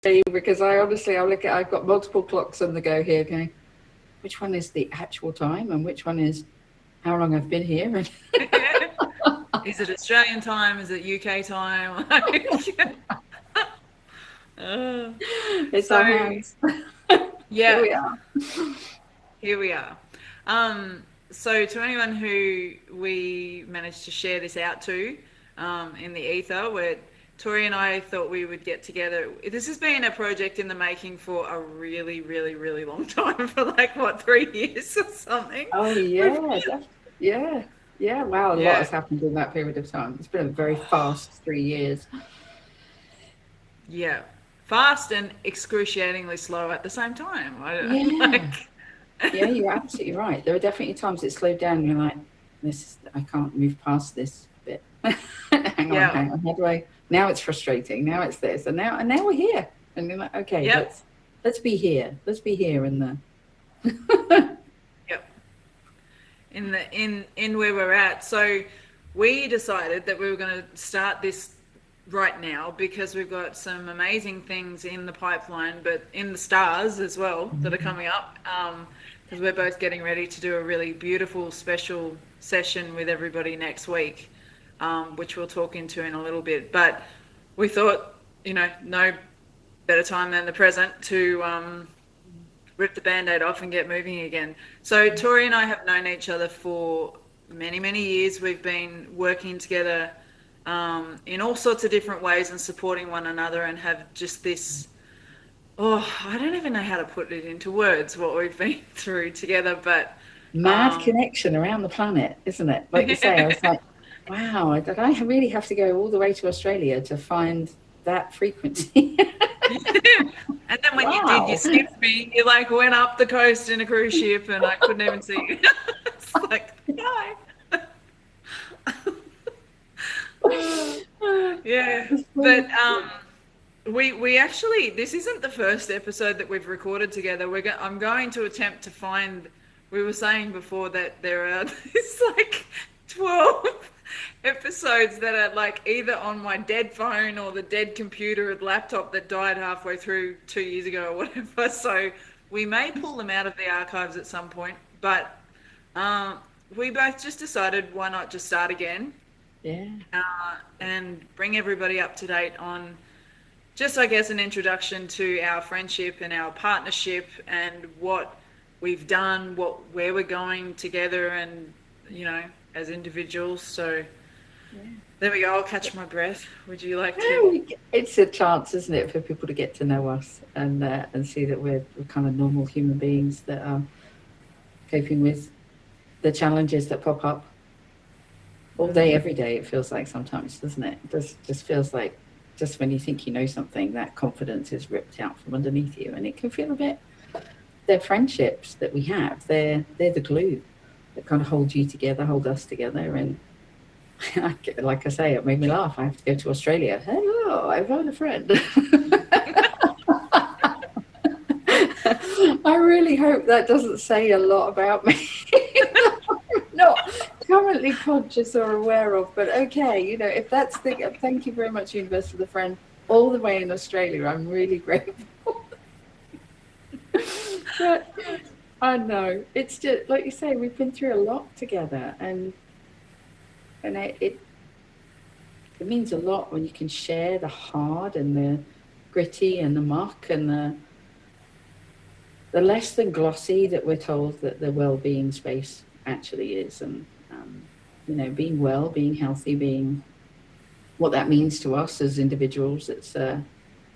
because I've got multiple clocks on the go here going, which one is the actual time and which one is how long I've been here? And Is it Australian time? Is it UK time? it's our So, hands. Here yeah, we are. here we are. So to anyone who we managed to share this out to in the ether, where Tori and I thought we would get together. This has been a project in the making for a really, really, really long time, for like, what, 3 years or something? Oh yeah, yeah, yeah. Wow, a lot Yeah, has happened in that period of time. It's been a very fast 3 years. yeah. Fast and excruciatingly slow at the same time. Yeah, Like, yeah, you're absolutely right. There are definitely times it slowed down. And you're like, I can't move past this bit. hang on, yeah, hang on. How do I? Now it's frustrating. Now it's this, and now we're here. And you're like, okay, yep, let's be here. Let's be here in the. yep. In where we're at. So we decided that we were going to start this right now because we've got some amazing things in the pipeline, but in the stars as well, that are coming up. Because we're both getting ready to do a really beautiful special session with everybody next week, which we'll talk into in a little bit. But we thought, no better time than the present to rip the Band-Aid off and get moving again. So Tori and I have known each other for many, many years. We've been working together in all sorts of different ways and supporting one another, and have just this, I don't even know how to put it into words, what we've been through together, but Mad connection around the planet, isn't it? Like you say, I was like, wow, did I really have to go all the way to Australia to find that frequency? And then when you Wow. did, you skipped me. You like went up the coast in a cruise ship, and I couldn't even see you. It's like, hi. Yeah, but we actually, this isn't the first episode that we've recorded together. I'm going to attempt to find. We were saying before that there are this like 12 episodes that are like either on my dead phone or the dead computer or laptop that died halfway through 2 years ago or whatever. So we may pull them out of the archives at some point, but we both just decided, why not just start again? Yeah. And bring everybody up to date on just, I guess, an introduction to our friendship and our partnership and what we've done, where we're going together, and as individuals. So there we go. I'll catch my breath. Would you like to? It's a chance, isn't it, for people to get to know us and see that we're kind of normal human beings that are coping with the challenges that pop up all day, every day. It feels like sometimes, doesn't it? It just feels like just when you think you know something, that confidence is ripped out from underneath you, and it can feel a bit. They're friendships that we have. They're the glue that kind of hold you together, hold us together, and like I say, it made me laugh. I have to go to Australia. Hello, I found a friend. I really hope that doesn't say a lot about me. I'm not currently conscious or aware of, but okay, if that's thank you very much, Universe, for the friend all the way in Australia. I'm really grateful. But I know it's just like you say, we've been through a lot together, and it means a lot when you can share the hard and the gritty and the muck and the less than glossy that we're told that the well-being space actually is. And being well, being healthy, being what that means to us as individuals, it's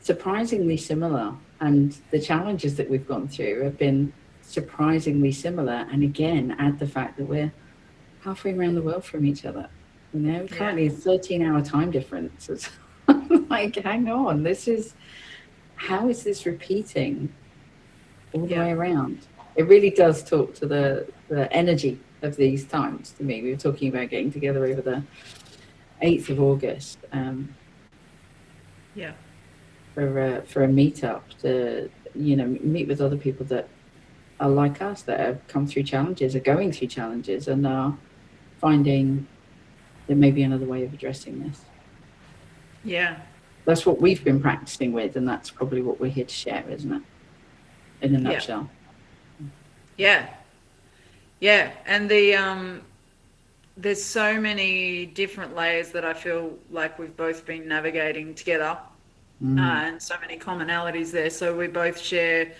surprisingly similar. And the challenges that we've gone through have been surprisingly similar. And again, add the fact that we're halfway around the world from each other. Currently a 13-hour time difference. It's like, hang on, how is this repeating all the way around? It really does talk to the energy of these times to me. We were talking about getting together over the 8th of August. For a meetup to meet with other people that are like us, that have come through challenges, are going through challenges, and are finding there may be another way of addressing this. Yeah, that's what we've been practicing with, and that's probably what we're here to share, isn't it? In a Yeah. nutshell. Yeah. And there's so many different layers that I feel like we've both been navigating together, and so many commonalities there. So we both share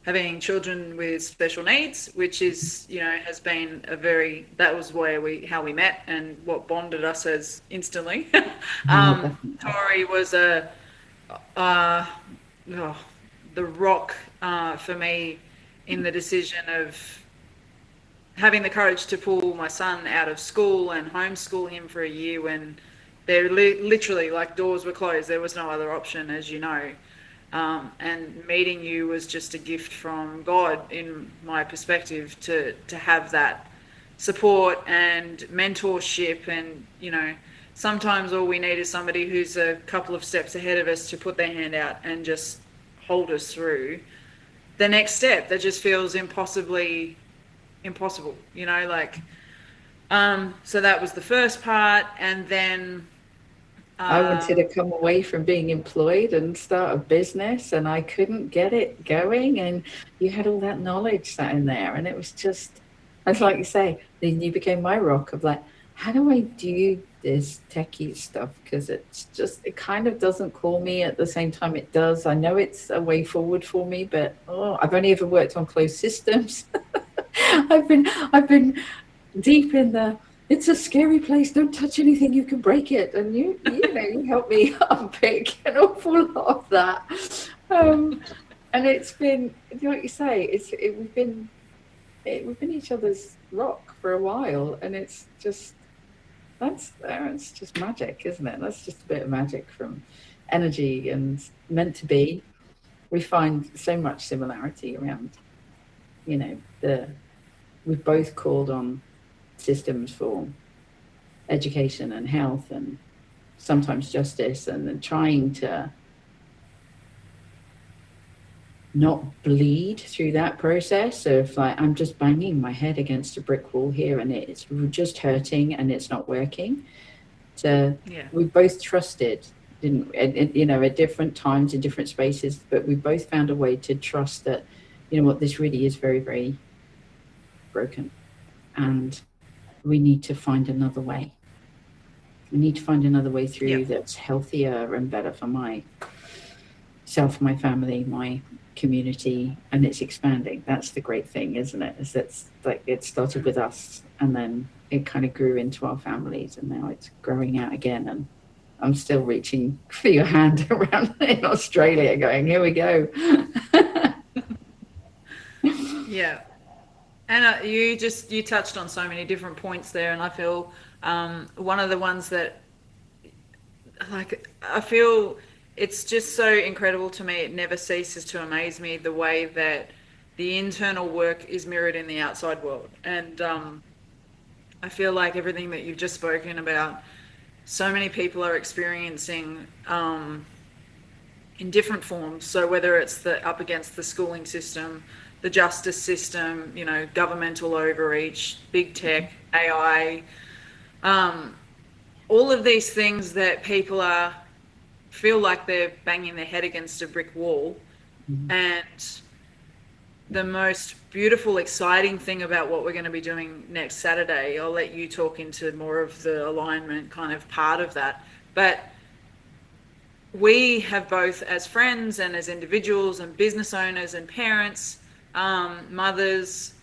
having children with special needs, which is, has been that was how we met and what bonded us as instantly. Tori was the rock for me in the decision of having the courage to pull my son out of school and homeschool him for a year when they're literally like doors were closed. There was no other option, as you know. And meeting you was just a gift from God, in my perspective, to have that support and mentorship. And, sometimes all we need is somebody who's a couple of steps ahead of us to put their hand out and just hold us through the next step that just feels impossible, so that was the first part. And then I wanted to come away from being employed and start a business, and I couldn't get it going. And you had all that knowledge sat in there, and it was just, it's like you say, then you became my rock of like, how do I do this techie stuff? Because it's just, it kind of doesn't call me, at the same time it does. I know it's a way forward for me, but I've only ever worked on closed systems. I've been deep in the, it's a scary place, don't touch anything, you can break it. And you helped me unpick an awful lot of that. And it's been, like you say, we've been each other's rock for a while, and it's just, it's just magic, isn't it? That's just a bit of magic from energy and meant to be. We find so much similarity around, we've both called on systems for education and health and sometimes justice, and then trying to not bleed through that process of like, I'm just banging my head against a brick wall here and it's just hurting and it's not working. So we both trusted, didn't at different times in different spaces, but we both found a way to trust that, what, this really is very, very broken, and we need to find another way. We need to find another way through that's healthier and better for myself, my family, my community, and it's expanding. That's the great thing, isn't it? Is it's like it started with us, and then it kind of grew into our families, and now it's growing out again. And I'm still reaching for your hand around in Australia, going, here we go. Yeah. And you touched on so many different points there, and I feel one of the ones that, like, I feel it's just so incredible to me. It never ceases to amaze me the way that the internal work is mirrored in the outside world. And I feel like everything that you've just spoken about, so many people are experiencing in different forms. So whether it's up against the schooling system, the justice system, governmental overreach, big tech, AI, all of these things that people feel like they're banging their head against a brick wall. Mm-hmm. And the most beautiful, exciting thing about what we're going to be doing next Saturday, I'll let you talk into more of the alignment kind of part of that, but we have both, as friends and as individuals and business owners and parents, mothers,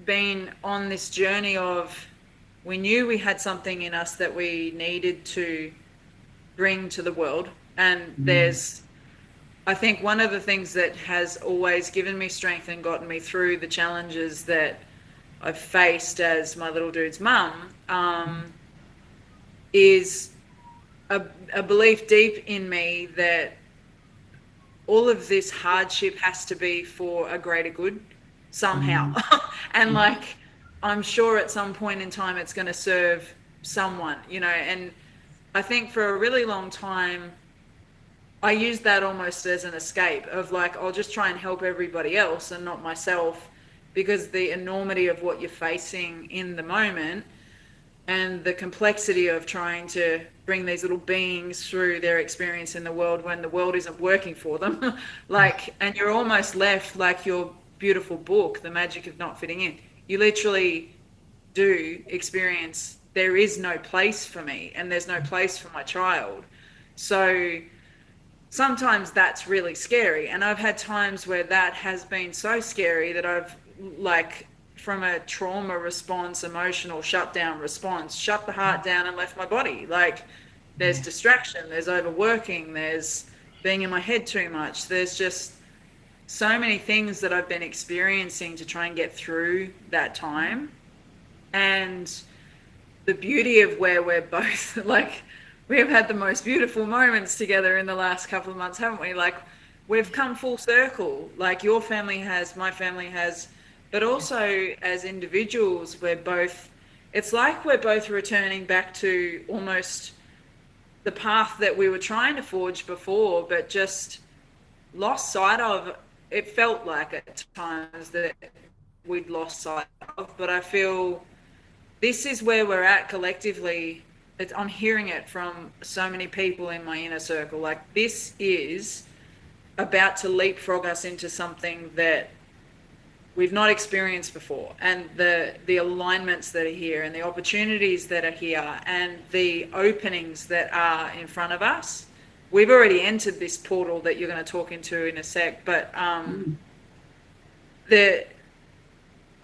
been on this journey of, we knew we had something in us that we needed to bring to the world. And I think one of the things that has always given me strength and gotten me through the challenges that I've faced as my little dude's mum, is a belief deep in me that all of this hardship has to be for a greater good somehow. And like, I'm sure at some point in time it's going to serve someone, and I think for a really long time I used that almost as an escape of like, I'll just try and help everybody else and not myself, because the enormity of what you're facing in the moment and the complexity of trying to bring these little beings through their experience in the world when the world isn't working for them. Like, and you're almost left like your beautiful book, The Magic of Not Fitting In. You literally do experience there is no place for me and there's no place for my child. So sometimes that's really scary. And I've had times where that has been so scary that I've, like, from a trauma response, emotional shutdown response, shut the heart down and left my body. Like, there's distraction, there's overworking, there's being in my head too much. There's just so many things that I've been experiencing to try and get through that time. And the beauty of where we're both, like, we have had the most beautiful moments together in the last couple of months, haven't we? Like, we've come full circle. Like, your family has, my family has, but also as individuals, we're both, it's like we're both returning back to almost the path that we were trying to forge before, but just lost sight of. It felt like at times that we'd lost sight of, but I feel this is where we're at collectively. I'm hearing it from so many people in my inner circle. Like, this is about to leapfrog us into something that we've not experienced before, and the alignments that are here and the opportunities that are here and the openings that are in front of us. We've already entered this portal that you're going to talk into in a sec, but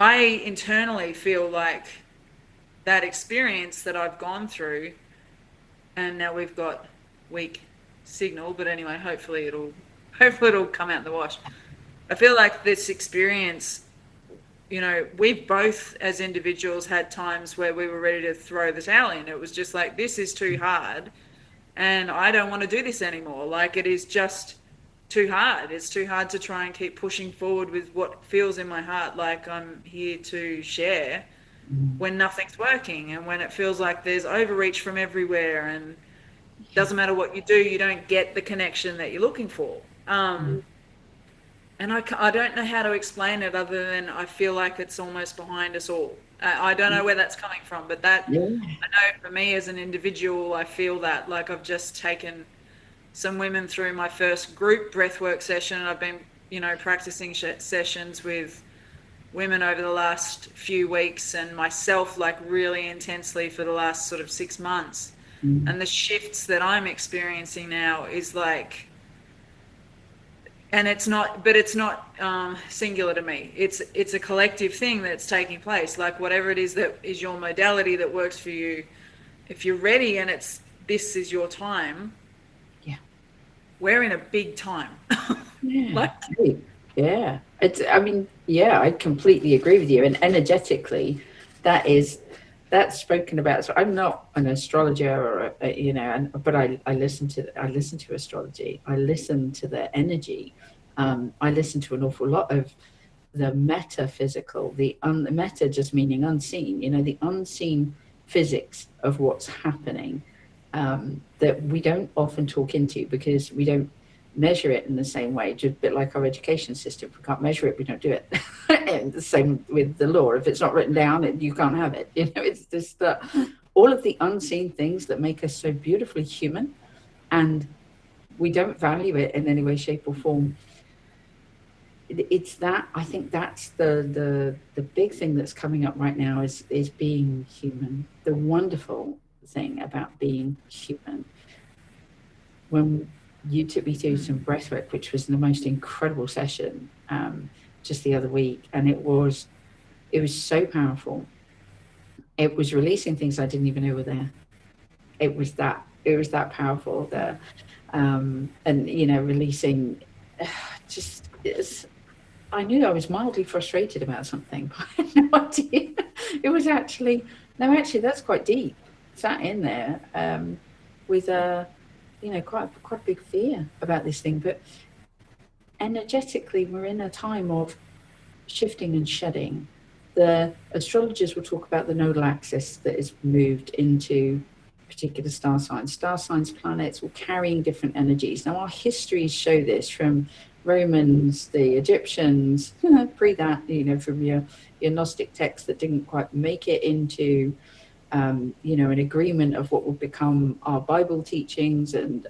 I internally feel like that experience that I've gone through, and now we've got weak signal, but anyway, hopefully it'll come out in the wash. I feel like this experience, you know, we've both as individuals had times where we were ready to throw the towel in. It was just like, this is too hard and I don't want to do this anymore. Like, it is just too hard. It's too hard to try and keep pushing forward with what feels in my heart like I'm here to share when nothing's working, and when it feels like there's overreach from everywhere, and doesn't matter what you do, you don't get the connection that you're looking for. And I don't know how to explain it other than I feel like it's almost behind us all. I don't know where that's coming from, but that, I know for me as an individual, I feel that. Like, I've just taken some women through my first group breathwork session. I've been, you know, practicing sessions with women over the last few weeks, and myself, like, really intensely for the last sort of 6 months. And the shifts that I'm experiencing now is like, and it's not singular to me. It's a collective thing that's taking place. Like, whatever it is that is your modality that works for you, if you're ready and this is your time, we're in a big time. Like, yeah. I completely agree with you. And energetically, that's spoken about. So I'm not an astrologer, but I listen to astrology. I listen to the energy. I listen to an awful lot of the metaphysical, the meta just meaning unseen, the unseen physics of what's happening, that we don't often talk into because we don't measure it in the same way. Just a bit like our education system. If we can't measure it, we don't do it. And the same with the law. If it's not written down, you can't have it. It's just all of the unseen things that make us so beautifully human, and we don't value it in any way, shape, or form. It's that, I think that's the big thing that's coming up right now is being human. The wonderful thing about being human. When you took me through some breathwork, which was the most incredible session just the other week, and it was so powerful. It was releasing things I didn't even know were there. It was that powerful. Releasing I knew I was mildly frustrated about something, but I had no idea. It was actually that's quite deep. Sat in there with quite a big fear about this thing. But energetically, we're in a time of shifting and shedding. The astrologers will talk about the nodal axis that is moved into particular star signs. Star signs, planets, all carrying different energies. Now, our histories show this from Romans, the Egyptians, pre that, from your Gnostic texts that didn't quite make it into an agreement of what will become our Bible teachings. And,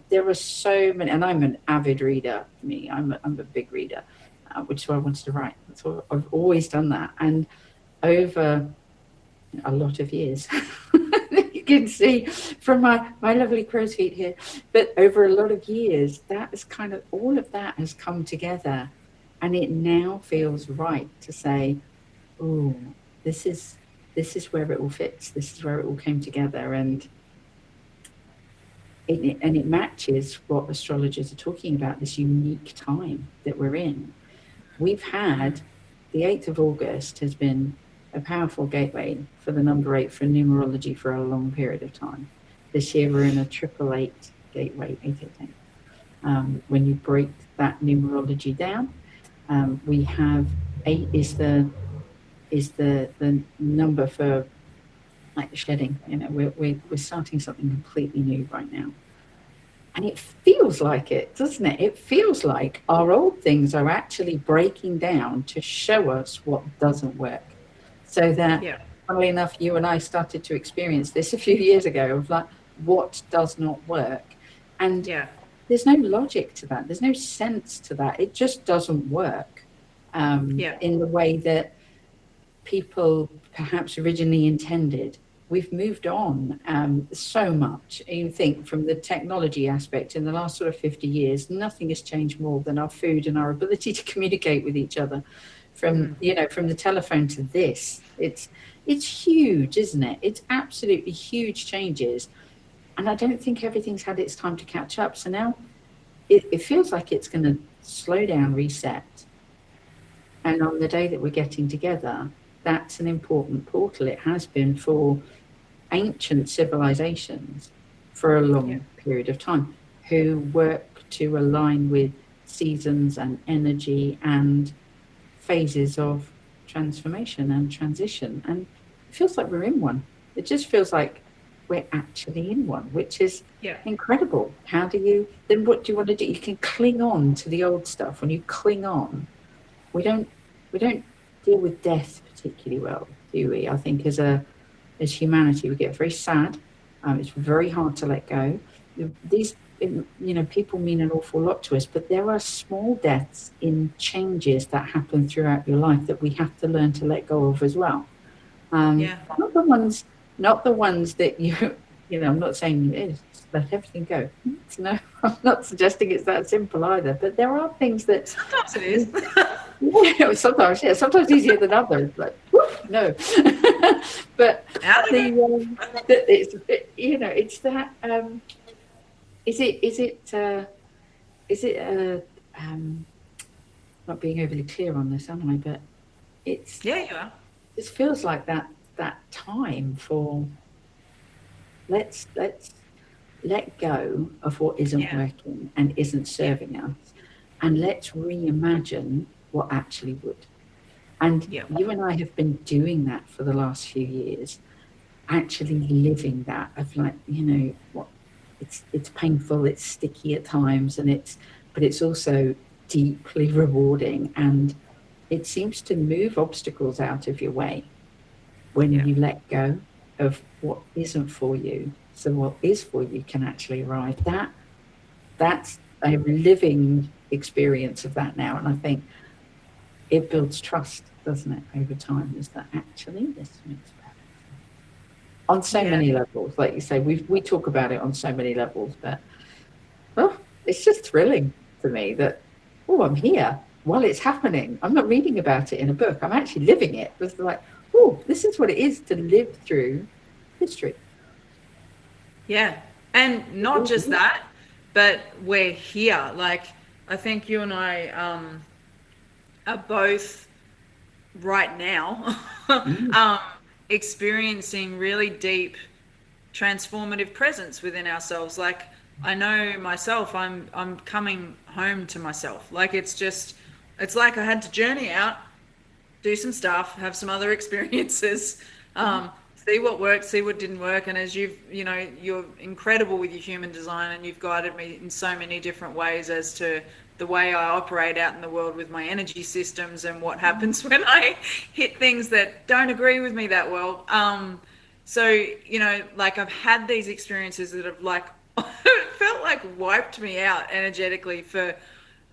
there are so many, and I'm an avid reader. I'm a big reader, which is why I wanted to write. That's what I've always done that. And over a lot of years, you can see from my lovely crow's feet here, but over a lot of years, that is kind of, all of that has come together, and it now feels right to say, oh, this is where it all fits. This is where it all came together, and it matches what astrologers are talking about, this unique time that we're in. We've had the 8th of August has been a powerful gateway for the number 8 for numerology for a long period of time. This year we're in a 888 gateway, 888. When you break that numerology down, we have 8 is the number for like the shedding. We're starting something completely new right now. And it feels like it, doesn't it? It feels like our old things are actually breaking down to show us what doesn't work. So that, funnily enough, you and I started to experience this a few years ago of like, what does not work? And there's no logic to that. There's no sense to that. It just doesn't work in the way that people perhaps originally intended. We've moved on so much. You think from the technology aspect in the last sort of 50 years, nothing has changed more than our food and our ability to communicate with each other. From the telephone to this, it's huge, isn't it? It's absolutely huge changes. And I don't think everything's had its time to catch up. So now it feels like it's going to slow down, reset. And on the day that we're getting together, that's an important portal. It has been for ancient civilizations for a long period of time, who work to align with seasons and energy and phases of transformation and transition. And it feels like we're in one. It just feels like we're actually in one, which is incredible. What do you want to do? You can cling on to the old stuff. When you cling on, we don't deal with death particularly well, do we? I think as humanity, we get very sad. It's very hard to let go. These, people mean an awful lot to us, but there are small deaths in changes that happen throughout your life that we have to learn to let go of as well. Not the ones that I'm not saying let everything go. No, I'm not suggesting it's that simple either, but there are things that sometimes it is. Sometimes easier than others. Like, no, but it's that. Is it not being overly clear on this, am I? But it's you are. It feels like that time for let's let go of what isn't working and isn't serving us, and let's reimagine what actually would. And you and I have been doing that for the last few years, actually living that of like, what it's painful, it's sticky at times, but it's also deeply rewarding, and it seems to move obstacles out of your way when you let go of what isn't for you, so what is for you can actually arrive. That's a living experience of that now, and I think it builds trust, doesn't it, over time, is that actually this makes perfect sense on so many levels. Like you say, we talk about it on so many levels, but it's just thrilling to me that I'm here while it's happening. I'm not reading about it in a book, I'm actually living it. It's like, this is what it is to live through history. And not just that, but we're here. Like, I think you and I are both right now experiencing really deep transformative presence within ourselves. Like, I know myself, I'm coming home to myself. Like, it's like I had to journey out, do some stuff, have some other experiences, see what worked, see what didn't work. And as you're incredible with your human design, and you've guided me in so many different ways as to the way I operate out in the world with my energy systems and what happens when I hit things that don't agree with me that well. So, you know, like I've had these experiences that have like, it felt like wiped me out energetically for,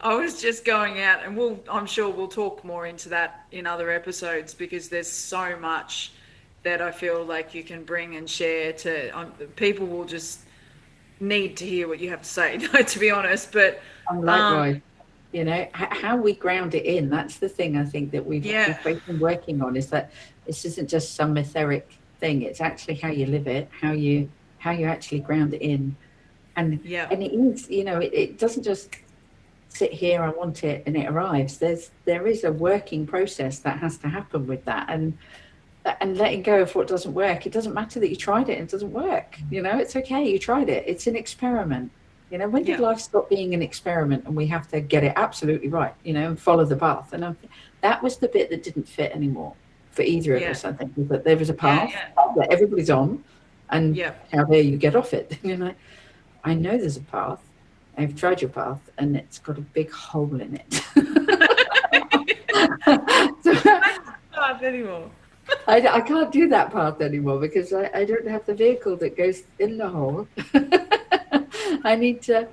I was just going out and I'm sure we'll talk more into that in other episodes because there's so much that I feel like you can bring and share to, people will just need to hear what you have to say, to be honest. But, And likewise, you know, how we ground it in, that's the thing I think that we've yeah, both been working on, is that this isn't just some etheric thing. It's actually how you live it, how you actually ground it in. And yeah, it is, you know, it doesn't just sit here, I want it, and it arrives. There is a working process that has to happen with that. And letting go of what doesn't work. It doesn't matter that you tried it and it doesn't work. You know, it's okay. You tried it. It's an experiment. You know, when did yeah, life stop being an experiment and we have to get it absolutely right, you know, and follow the path? And that was the bit that didn't fit anymore for either of yeah, us, I think, is that there was a yeah, path that everybody's on, and yeah, how dare you get off it? You know, I know there's a path. I've tried your path and it's got a big hole in it. So, not anymore. I can't do that path anymore because I don't have the vehicle that goes in the hole. I need to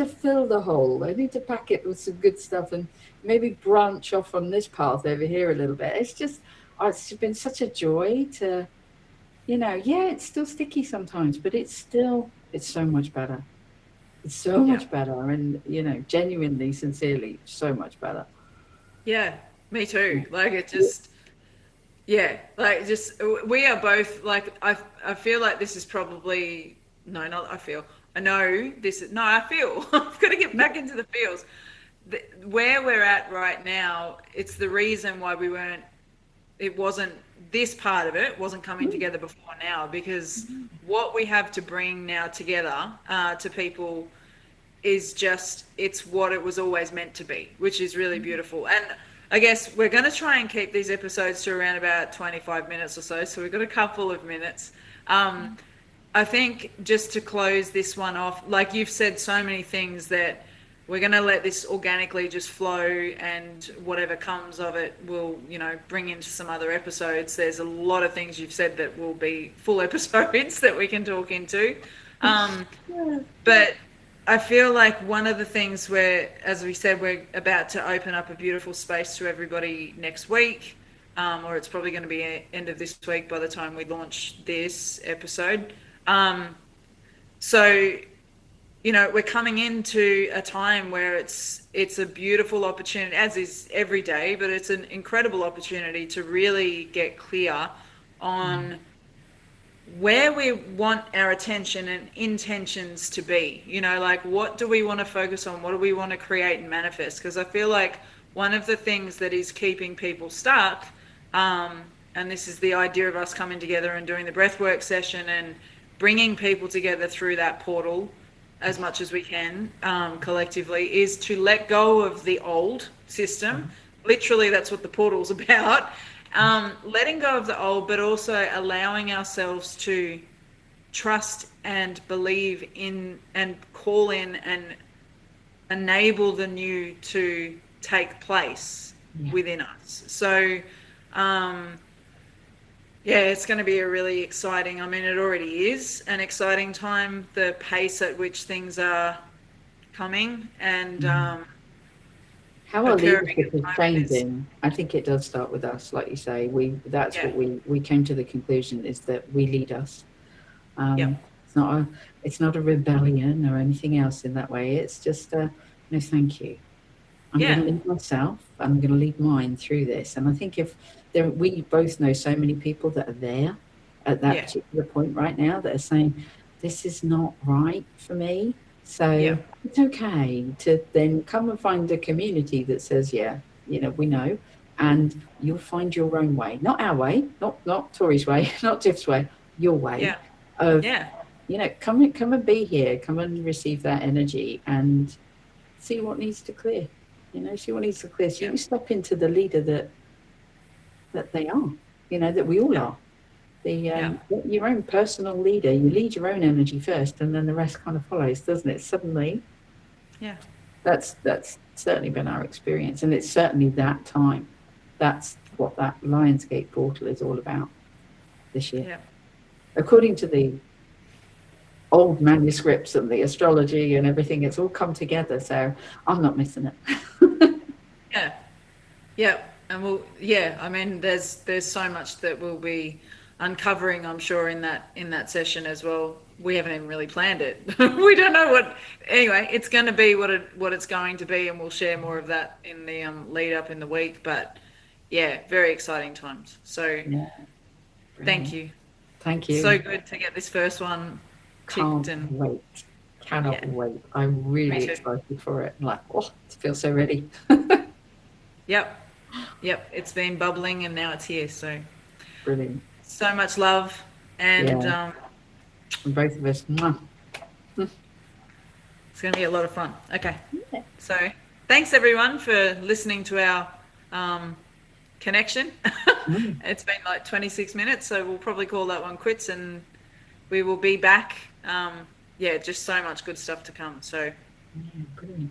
fill the hole. I need to pack it with some good stuff and maybe branch off on this path over here a little bit. It's just, it's been such a joy to, you know, yeah, it's still sticky sometimes, but it's so much better. It's so Yeah. much better, and you know, genuinely, sincerely, so much better. Yeah, me too. Like it just, yeah, like just we are both like I feel like this is probably no, not I feel. I know this is no, I feel. I've got to get back into the feels. Where we're at right now, it's the reason why it wasn't this part of it wasn't coming together before now because what we have to bring now together to people is just it's what it was always meant to be, which is really beautiful. And I guess we're going to try and keep these episodes to around about 25 minutes or so we've got a couple of minutes. I think just to close this one off, like you've said so many things that we're going to let this organically just flow, and whatever comes of it will, you know, bring into some other episodes. There's a lot of things you've said that will be full episodes that we can talk into. But I feel like one of the things where, as we said, we're about to open up a beautiful space to everybody next week, or it's probably going to be end of this week by the time we launch this episode. So, you know, we're coming into a time where it's a beautiful opportunity, as is every day, but it's an incredible opportunity to really get clear on where we want our attention and intentions to be. You know, like what do we want to focus on? What do we want to create and manifest? Because I feel like one of the things that is keeping people stuck, and this is the idea of us coming together and doing the breathwork session and bringing people together through that portal as much as we can collectively, is to let go of the old system. Literally, that's what the portal's about. Letting go of the old, but also allowing ourselves to trust and believe in and call in and enable the new to take place within us. So, yeah, it's going to be a really exciting, I mean, it already is an exciting time, the pace at which things are coming and how our leadership is changing. I think it does start with us, like you say. That's what we came to the conclusion, is that we lead us. It's not a rebellion or anything else in that way. It's just no, thank you. I'm going to lead myself. I'm going to lead mine through this. And I think we both know so many people that are there at that particular point right now that are saying, this is not right for me. So it's okay to then come and find a community that says, you know, we know, and you'll find your own way, not our way, not Tori's way, not Tiff's way, your way of, you know, come and be here, come and receive that energy and see what needs to clear, you know, see what needs to clear. So you can step into the leader that they are, you know, that we all are. Your own personal leader, you lead your own energy first and then the rest kind of follows, doesn't it? Suddenly, that's certainly been our experience, and it's certainly that time. That's what that Lionsgate portal is all about this year. according to the old manuscripts and the astrology and everything, it's all come together. So I'm not missing it. Yeah. And I mean, there's so much that we'll be uncovering, I'm sure, in that session as well. We haven't even really planned it. We don't know what. Anyway, it's going to be what it's going to be, and we'll share more of that in the lead up in the week. But yeah, very exciting times. So thank you. Thank you. So good to get this first one ticked. Cannot wait. I'm really excited for it. I'm like, oh, I feel so ready. Yep. It's been bubbling and now it's here. So brilliant. So much love and both of us. Mwah. It's going to be a lot of fun. Okay. Yeah. So thanks everyone for listening to our connection. It's been like 26 minutes, so we'll probably call that one quits and we will be back. Just so much good stuff to come. So brilliant.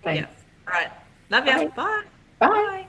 Thanks. All right. Love you. Bye. Bye.